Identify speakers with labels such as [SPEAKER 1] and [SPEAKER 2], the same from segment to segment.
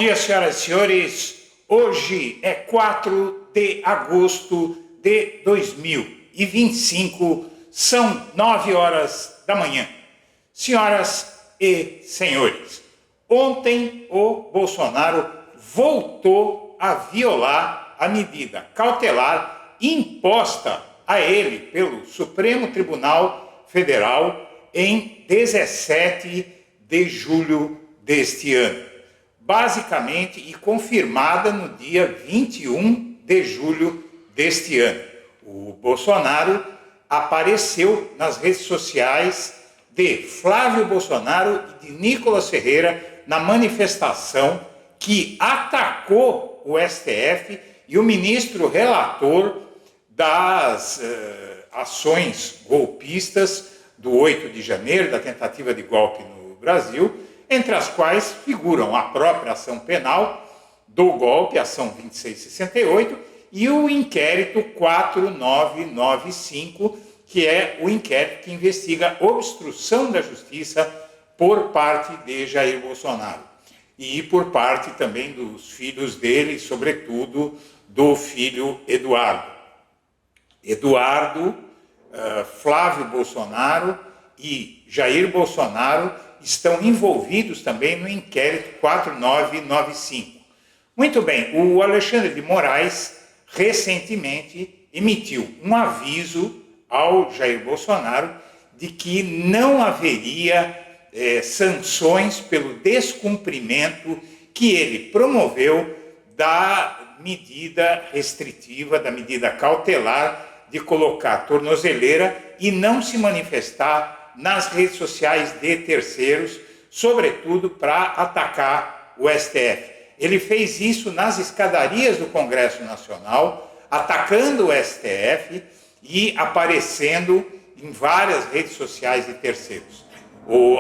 [SPEAKER 1] dia, senhoras e senhores. Hoje é 4 de agosto de 2025, são 9 horas da manhã. Senhoras e senhores, ontem o Bolsonaro voltou a violar a medida cautelar imposta a ele pelo Supremo Tribunal Federal em 17 de julho deste ano. Basicamente e confirmada no dia 21 de julho deste ano. O Bolsonaro apareceu nas redes sociais de Flávio Bolsonaro e de Nicolas Ferreira na manifestação que atacou o STF e o ministro relator das ações golpistas do 8 de janeiro, da tentativa de golpe no Brasil, entre as quais figuram a própria ação penal do golpe, a ação 2668, e o inquérito 4995, que é o inquérito que investiga obstrução da justiça por parte de Jair Bolsonaro. E por parte também dos filhos dele, sobretudo do filho Eduardo. Flávio Bolsonaro e Jair Bolsonaro estão envolvidos também no inquérito 4995. Muito bem, o Alexandre de Moraes recentemente emitiu um aviso ao Jair Bolsonaro de que não haveria sanções pelo descumprimento que ele promoveu da medida restritiva, da medida cautelar de colocar tornozeleira e não se manifestar nas redes sociais de terceiros, sobretudo para atacar o STF. Ele fez isso nas escadarias do Congresso Nacional, atacando o STF e aparecendo em várias redes sociais de terceiros.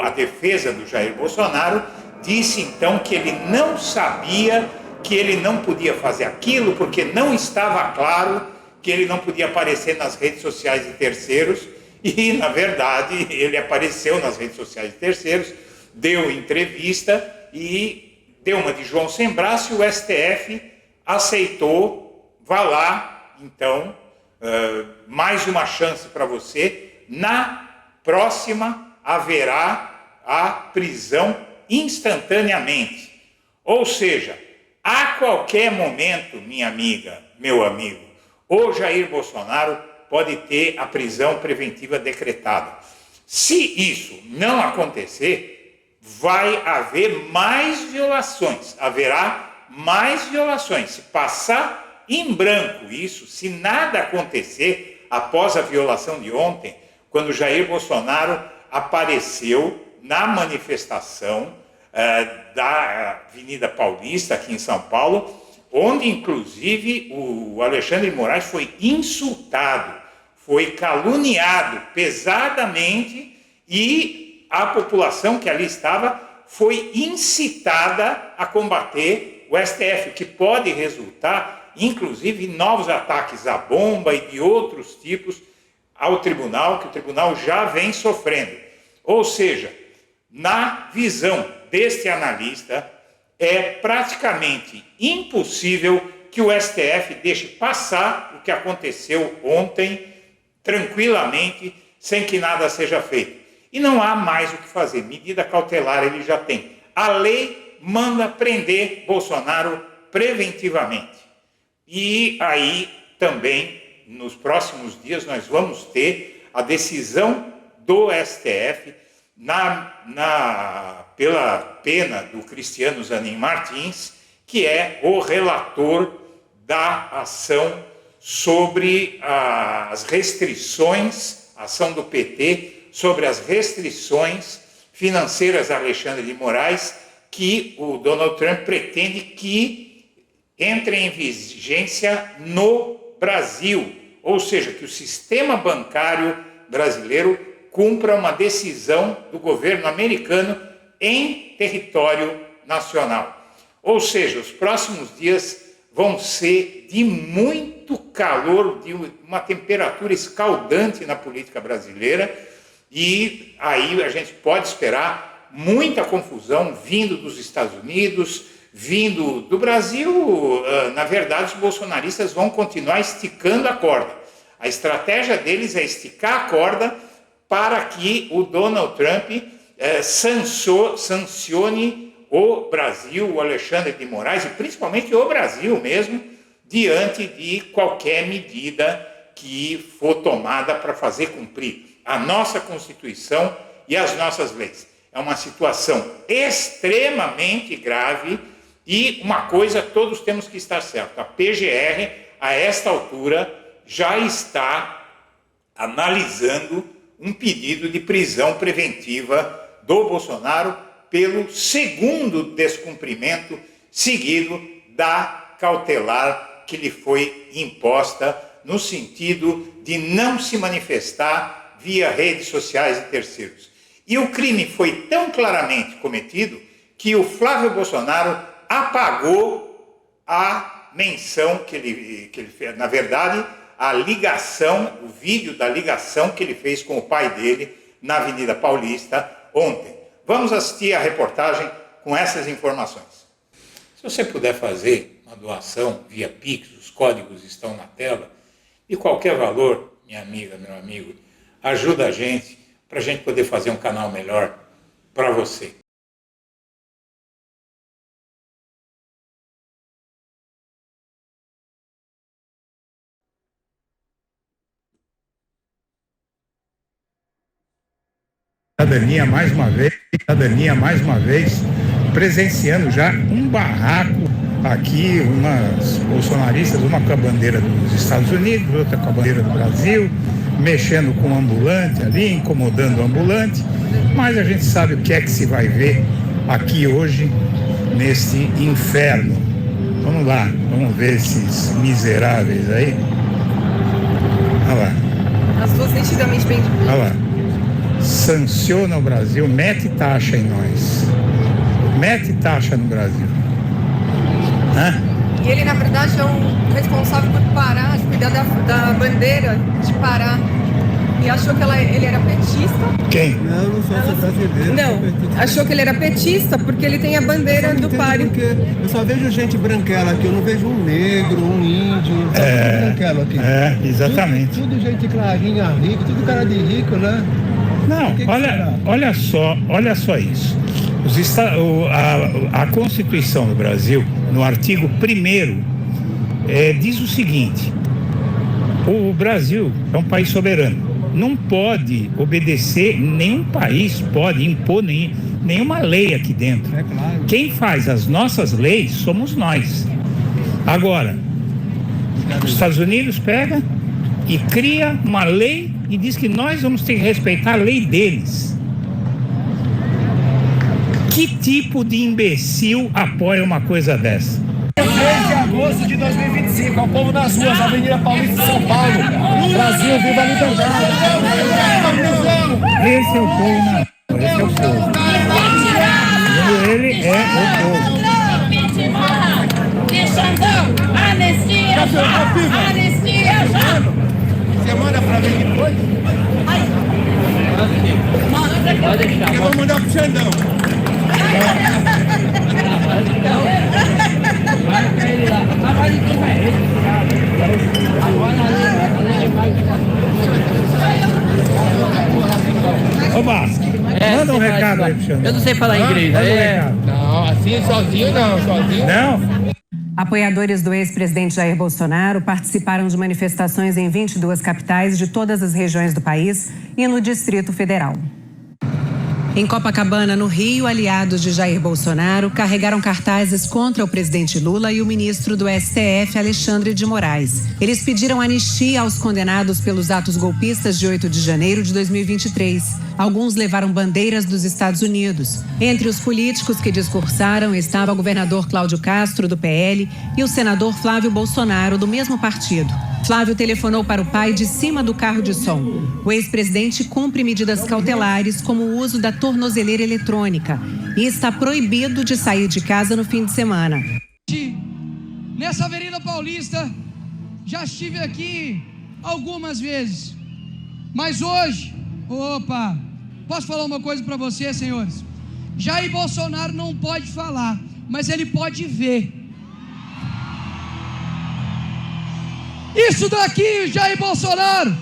[SPEAKER 1] A defesa do Jair Bolsonaro disse então que ele não sabia que ele não podia fazer aquilo porque não estava claro que ele não podia aparecer nas redes sociais de terceiros. E, na verdade, ele apareceu nas redes sociais de terceiros, deu entrevista e deu uma de João sem braço e o STF aceitou. Vá lá, então, mais uma chance para você. Na próxima haverá a prisão instantaneamente. Ou seja, a qualquer momento, minha amiga, meu amigo, o Jair Bolsonaro pode ter a prisão preventiva decretada. Se isso não acontecer, vai haver mais violações. Haverá mais violações. Se passar em branco isso, se nada acontecer após a violação de ontem, quando Jair Bolsonaro apareceu na manifestação da Avenida Paulista, aqui em São Paulo, onde, inclusive, o Alexandre de Moraes foi insultado, foi caluniado pesadamente e a população que ali estava foi incitada a combater o STF, o que pode resultar, inclusive, em novos ataques à bomba e de outros tipos ao tribunal, que o tribunal já vem sofrendo. Ou seja, na visão deste analista, é praticamente impossível que o STF deixe passar o que aconteceu ontem tranquilamente, sem que nada seja feito. E não há mais o que fazer. Medida cautelar ele já tem. A lei manda prender Bolsonaro preventivamente. E aí também, nos próximos dias, nós vamos ter a decisão do STF pela pena do Cristiano Zanin Martins, que é o relator da ação sobre as restrições, a ação do PT sobre as restrições financeiras a Alexandre de Moraes, que o Donald Trump pretende que entre em vigência no Brasil, ou seja, que o sistema bancário brasileiro cumpra uma decisão do governo americano em território nacional. Ou seja, os próximos dias vão ser de muito calor, de uma temperatura escaldante na política brasileira, e aí a gente pode esperar muita confusão vindo dos Estados Unidos, vindo do Brasil, na verdade, os bolsonaristas vão continuar esticando a corda. A estratégia deles é esticar a corda para que o Donald Trump sancione o Brasil, o Alexandre de Moraes, e principalmente o Brasil mesmo, diante de qualquer medida que for tomada para fazer cumprir a nossa Constituição e as nossas leis. É uma situação extremamente grave e uma coisa todos temos que estar certo. A PGR, a esta altura, já está analisando um pedido de prisão preventiva do Bolsonaro pelo segundo descumprimento seguido da cautelar que lhe foi imposta no sentido de não se manifestar via redes sociais e terceiros. E o crime foi tão claramente cometido que o Flávio Bolsonaro apagou a menção que ele fez, na verdade, a ligação, o vídeo da ligação que ele fez com o pai dele na Avenida Paulista ontem. Vamos assistir a reportagem com essas informações. Se você puder fazer uma doação via Pix, os códigos estão na tela, de qualquer valor, minha amiga, meu amigo, ajuda a gente para a gente poder fazer um canal melhor para você.
[SPEAKER 2] Cidadania mais uma vez, presenciando já um barraco aqui, umas bolsonaristas, uma com a bandeira dos Estados Unidos, outra com a bandeira do Brasil, mexendo com o ambulante ali, incomodando o ambulante, mas a gente sabe o que é que se vai ver aqui hoje, neste inferno. Vamos lá, vamos ver esses miseráveis aí. Olha lá.
[SPEAKER 3] As duas nitidamente bem difíceis.
[SPEAKER 2] Olha lá. Sanciona o Brasil, mete taxa em nós. Mete taxa no Brasil. Hã?
[SPEAKER 3] E ele, na verdade, é o responsável por parar, de cuidar da bandeira de Pará. E achou que ele era petista.
[SPEAKER 2] Quem?
[SPEAKER 4] Não, não sou brasileiro.
[SPEAKER 3] Não, achou que ele era petista porque ele tem a bandeira do Pará.
[SPEAKER 4] Eu só vejo gente branquela aqui, eu não vejo um negro, um índio, só branquelo aqui.
[SPEAKER 2] Exatamente.
[SPEAKER 4] Tudo gente clarinha, rico, tudo cara de rico, né?
[SPEAKER 2] Não, olha só isso. A Constituição do Brasil, no artigo 1º, diz o seguinte: o Brasil é um país soberano. Não pode obedecer, nenhum país pode impor nenhuma lei aqui dentro.
[SPEAKER 4] É claro.
[SPEAKER 2] Quem faz as nossas leis somos nós. Agora, os Estados Unidos pega e cria uma lei e diz que nós vamos ter que respeitar a lei deles. Que tipo de imbecil apoia uma coisa dessa?
[SPEAKER 5] 3 de agosto de 2025, é o povo nas ruas, Avenida Paulista de São Paulo. Brasil, viva a liberdade!
[SPEAKER 2] Esse é o povo na rua, esse é o povo. Ele é o povo.
[SPEAKER 6] Anistia!
[SPEAKER 4] Você manda pra mim depois?
[SPEAKER 6] Pode deixar.
[SPEAKER 4] Eu vou mandar pro Xandão.
[SPEAKER 6] Vai pra ele lá. Agora ninguém vai
[SPEAKER 2] Ô, Basque, manda um recado aí pro Xandão.
[SPEAKER 6] Eu não sei falar inglês.
[SPEAKER 2] Manda um recado.
[SPEAKER 4] Não, assim sozinho não, sozinho.
[SPEAKER 2] Não?
[SPEAKER 7] Apoiadores do ex-presidente Jair Bolsonaro participaram de manifestações em 22 capitais de todas as regiões do país e no Distrito Federal. Em Copacabana, no Rio, aliados de Jair Bolsonaro carregaram cartazes contra o presidente Lula e o ministro do STF, Alexandre de Moraes. Eles pediram anistia aos condenados pelos atos golpistas de 8 de janeiro de 2023. Alguns levaram bandeiras dos Estados Unidos. Entre os políticos que discursaram estava o governador Cláudio Castro, do PL, e o senador Flávio Bolsonaro, do mesmo partido. Flávio telefonou para o pai de cima do carro de som. O ex-presidente cumpre medidas cautelares, como o uso da tornozeleira eletrônica, e está proibido de sair de casa no fim de semana.
[SPEAKER 8] Nessa Avenida Paulista, já estive aqui algumas vezes, mas hoje, posso falar uma coisa para vocês, senhores? Jair Bolsonaro não pode falar, mas ele pode ver. Isso daqui, Jair Bolsonaro,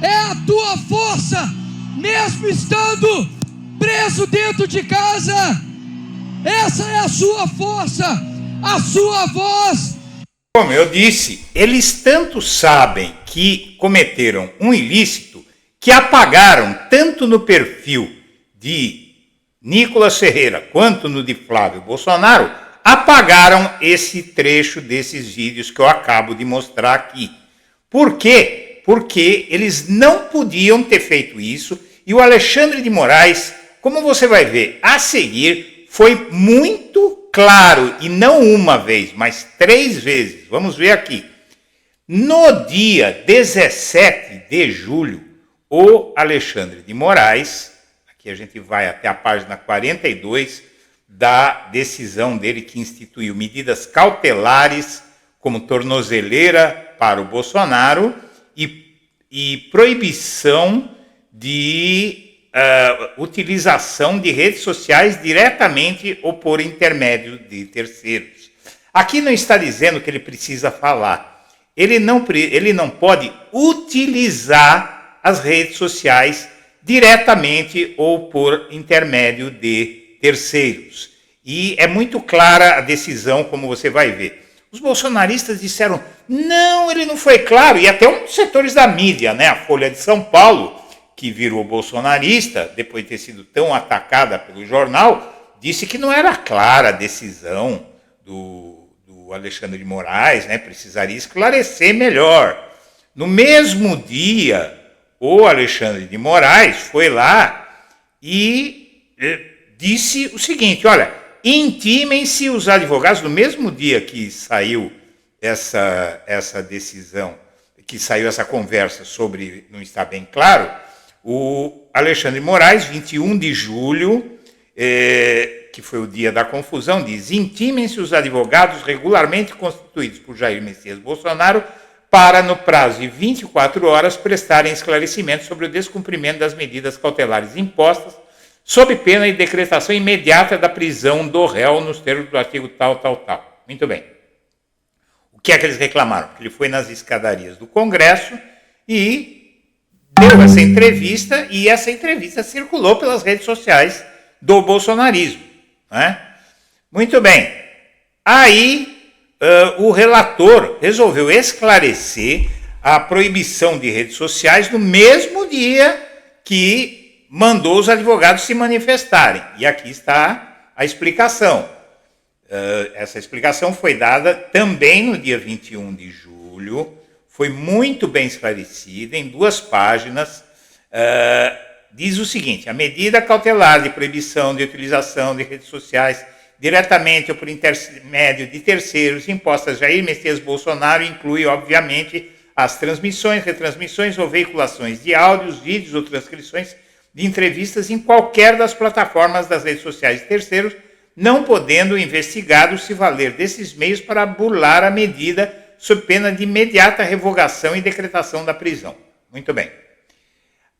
[SPEAKER 8] é a tua força, mesmo estando preso dentro de casa. Essa é a sua força, a sua voz.
[SPEAKER 1] Como eu disse, eles tanto sabem que cometeram um ilícito que apagaram tanto no perfil de Nicolas Ferreira quanto no de Flávio Bolsonaro, apagaram esse trecho desses vídeos que eu acabo de mostrar aqui. Por quê? Porque eles não podiam ter feito isso e o Alexandre de Moraes, como você vai ver a seguir, foi muito claro, e não uma vez, mas 3 vezes. Vamos ver aqui. No dia 17 de julho, o Alexandre de Moraes, aqui a gente vai até a página 42 da decisão dele que instituiu medidas cautelares como tornozeleira para o Bolsonaro e proibição de utilização de redes sociais diretamente ou por intermédio de terceiros. Aqui não está dizendo que ele precisa falar. Ele não pode utilizar as redes sociais diretamente ou por intermédio de terceiros. E é muito clara a decisão, como você vai ver. Os bolsonaristas disseram, não, ele não foi claro. E até um dos setores da mídia, né, a Folha de São Paulo, que virou bolsonarista, depois de ter sido tão atacada pelo jornal, disse que não era clara a decisão do Alexandre de Moraes, né, precisaria esclarecer melhor. No mesmo dia, o Alexandre de Moraes foi lá e disse o seguinte, olha, intimem-se os advogados, no mesmo dia que saiu essa decisão, que saiu essa conversa sobre não estar bem claro, o Alexandre de Moraes, 21 de julho, que foi o dia da confusão, diz, intimem-se os advogados regularmente constituídos por Jair Messias Bolsonaro para, no prazo de 24 horas, prestarem esclarecimento sobre o descumprimento das medidas cautelares impostas, sob pena de decretação imediata da prisão do réu nos termos do artigo tal. Muito bem. O que é que eles reclamaram? Que ele foi nas escadarias do Congresso e deu essa entrevista, e essa entrevista circulou pelas redes sociais do bolsonarismo. Né? Muito bem. Aí o relator resolveu esclarecer a proibição de redes sociais no mesmo dia que mandou os advogados se manifestarem. E aqui está a explicação. Essa explicação foi dada também no dia 21 de julho, foi muito bem esclarecida, em 2 páginas. Diz o seguinte, a medida cautelar de proibição de utilização de redes sociais diretamente ou por intermédio de terceiros impostas a Jair Messias Bolsonaro inclui, obviamente, as transmissões, retransmissões ou veiculações de áudios, vídeos ou transcrições de entrevistas em qualquer das plataformas das redes sociais de terceiros, não podendo o investigado se valer desses meios para burlar a medida sob pena de imediata revogação e decretação da prisão. Muito bem.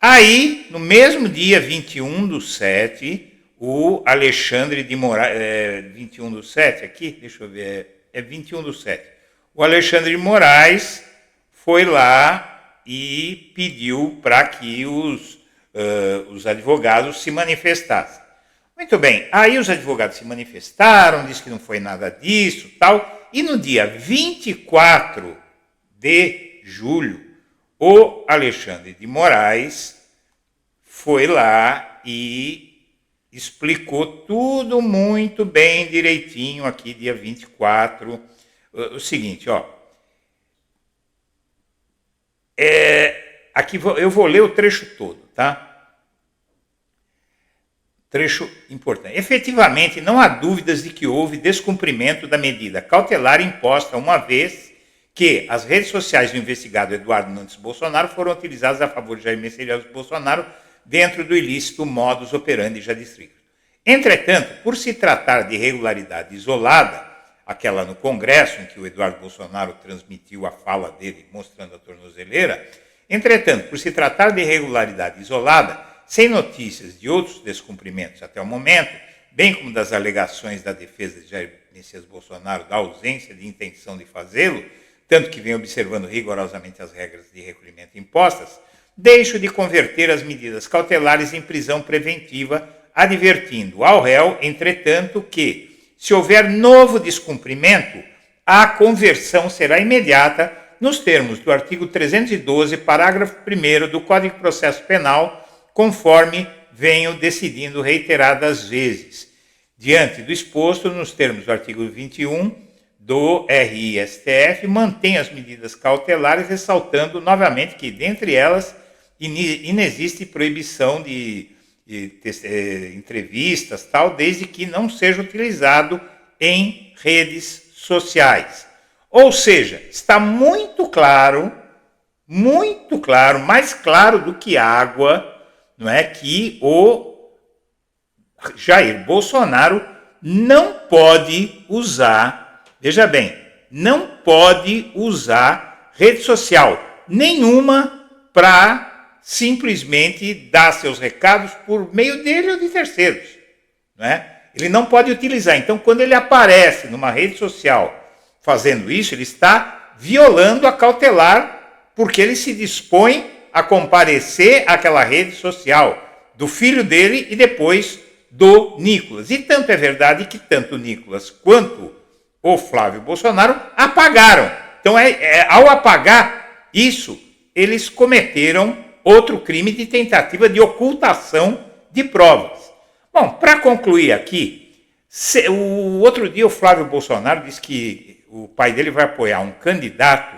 [SPEAKER 1] Aí, no mesmo dia 21/7, o Alexandre de Moraes, 21/7 aqui, deixa eu ver, 21/7. O Alexandre de Moraes foi lá e pediu para que os advogados se manifestassem. Muito bem, aí os advogados se manifestaram, disse que não foi nada disso, tal, e no dia 24 de julho, o Alexandre de Moraes foi lá e explicou tudo muito bem direitinho aqui, dia 24, o seguinte, ó, aqui eu vou ler o trecho todo, tá? Trecho importante. Efetivamente, não há dúvidas de que houve descumprimento da medida cautelar imposta, uma vez que as redes sociais do investigado Eduardo Nunes Bolsonaro foram utilizadas a favor de Jair Messias Bolsonaro dentro do ilícito modus operandi já descrito. Entretanto, por se tratar de irregularidade isolada, aquela no Congresso, em que o Eduardo Bolsonaro transmitiu a fala dele mostrando a tornozeleira, entretanto, por se tratar de irregularidade isolada, sem notícias de outros descumprimentos até o momento, bem como das alegações da defesa de Jair Messias Bolsonaro da ausência de intenção de fazê-lo, tanto que vem observando rigorosamente as regras de recolhimento impostas, deixo de converter as medidas cautelares em prisão preventiva, advertindo ao réu, entretanto, que, se houver novo descumprimento, a conversão será imediata nos termos do artigo 312, parágrafo 1º do Código de Processo Penal, conforme venho decidindo reiteradas vezes. Diante do exposto, nos termos do artigo 21 do RISTF, mantém as medidas cautelares, ressaltando novamente que, dentre elas, inexiste proibição de entrevistas, tal, desde que não seja utilizado em redes sociais. Ou seja, está muito claro, mais claro do que água, não é, que o Jair Bolsonaro não pode usar, veja bem, não pode usar rede social nenhuma para simplesmente dar seus recados por meio dele ou de terceiros, não é? Ele não pode utilizar. Então, quando ele aparece numa rede social fazendo isso, ele está violando a cautelar, porque ele se dispõe a comparecer àquela rede social do filho dele e depois do Nicolas. E tanto é verdade que tanto o Nicolas quanto o Flávio Bolsonaro apagaram. Então, ao apagar isso, eles cometeram outro crime de tentativa de ocultação de provas. Bom, para concluir aqui, o outro dia o Flávio Bolsonaro disse que o pai dele vai apoiar um candidato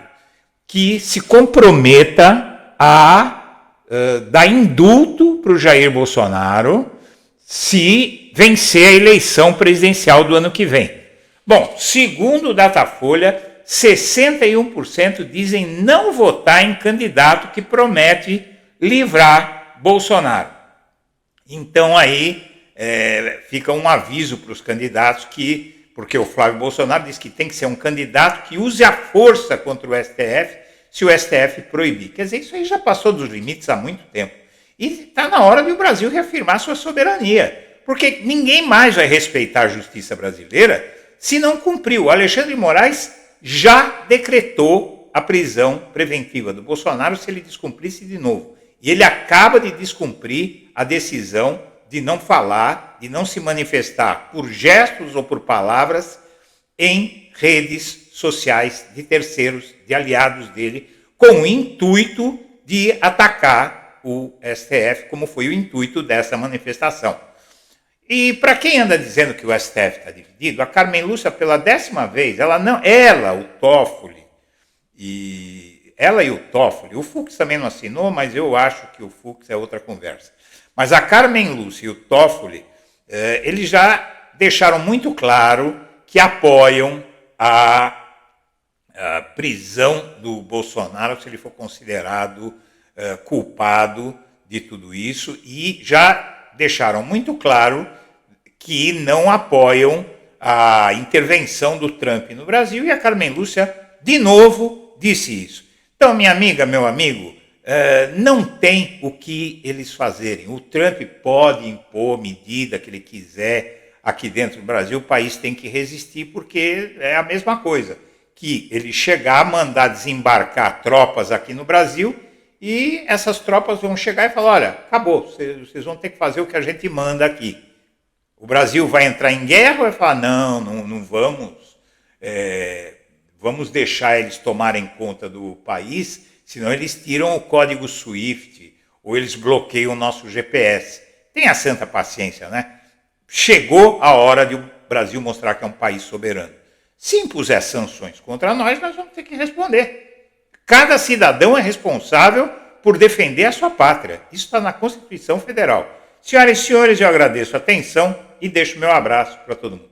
[SPEAKER 1] que se comprometa a dar indulto para o Jair Bolsonaro se vencer a eleição presidencial do ano que vem. Bom, segundo o Datafolha, 61% dizem não votar em candidato que promete livrar Bolsonaro. Então aí fica um aviso para os candidatos porque o Flávio Bolsonaro diz que tem que ser um candidato que use a força contra o STF se o STF proibir. Quer dizer, isso aí já passou dos limites há muito tempo. E está na hora de o Brasil reafirmar sua soberania, porque ninguém mais vai respeitar a justiça brasileira se não cumprir. O Alexandre de Moraes já decretou a prisão preventiva do Bolsonaro se ele descumprisse de novo. E ele acaba de descumprir a decisão de não falar, de não se manifestar por gestos ou por palavras em redes sociais de terceiros, de aliados dele, com o intuito de atacar o STF, como foi o intuito dessa manifestação. E para quem anda dizendo que o STF está dividido, a Carmen Lúcia, pela 10ª vez, o Toffoli, ela e o Toffoli, o Fux também não assinou, mas eu acho que o Fux é outra conversa. Mas a Carmen Lúcia e o Toffoli, eles já deixaram muito claro que apoiam a prisão do Bolsonaro se ele for considerado culpado de tudo isso, e já deixaram muito claro que não apoiam a intervenção do Trump no Brasil, e a Carmen Lúcia, de novo, disse isso. Então, minha amiga, meu amigo, não tem o que eles fazerem. O Trump pode impor medida que ele quiser aqui dentro do Brasil, o país tem que resistir, porque é a mesma coisa, que ele chegar, mandar desembarcar tropas aqui no Brasil, e essas tropas vão chegar e falar, olha, acabou, vocês vão ter que fazer o que a gente manda aqui. O Brasil vai entrar em guerra ou vai falar, não vamos, vamos deixar eles tomarem conta do país, senão eles tiram o código SWIFT, ou eles bloqueiam o nosso GPS. Tenha santa paciência, né? Chegou a hora de o Brasil mostrar que é um país soberano. Se impuser sanções contra nós vamos ter que responder. Cada cidadão é responsável por defender a sua pátria. Isso está na Constituição Federal. Senhoras e senhores, eu agradeço a atenção e deixo meu abraço para todo mundo.